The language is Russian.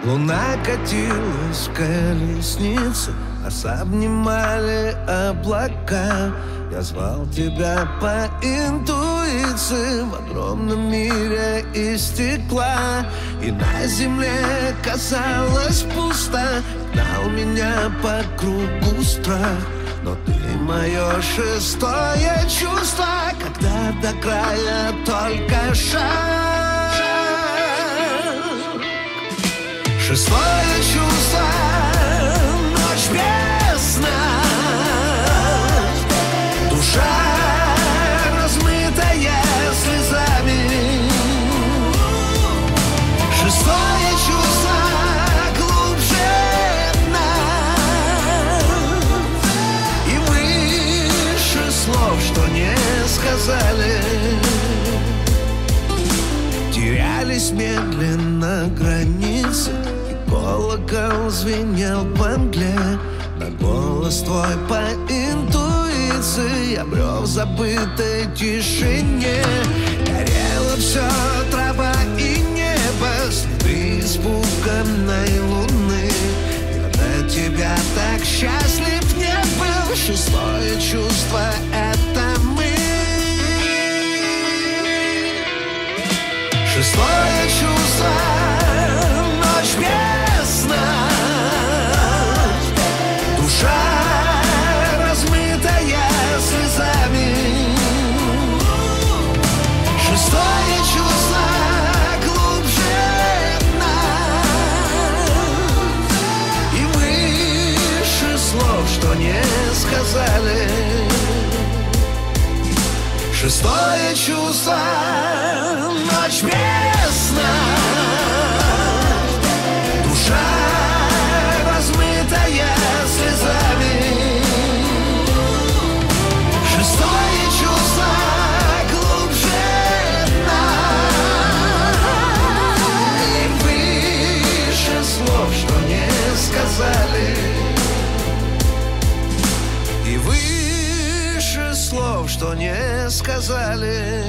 Луна катилась в колеснице, нас обнимали облака. Я звал тебя по интуиции в огромном мире из стекла. И на земле казалось пусто, гнал меня по кругу страх. Но ты мое шестое чувство, когда до края только шаг. Шестое чувство, ночь без сна, душа размытая слезами. Шестое чувство глубже дна и выше слов, что не сказали. Терялись медленно границы, колокол звенел по мгле. На голос твой по интуиции я брел в забытой тишине. Горело все, трава и небо, следы испуганной луны. Я до тебя так счастлив не был. Шестое чувство — это мы. Шестое чувство, ночь без сна, душа размытая слезами. Шестое чувство глубже дна и выше слов, что не сказали. Шестое чувство, ночь без сна, душа размытая слезами. Шестое чувство глубже дна и выше слов, что не сказали. И выше слов, что не сказали.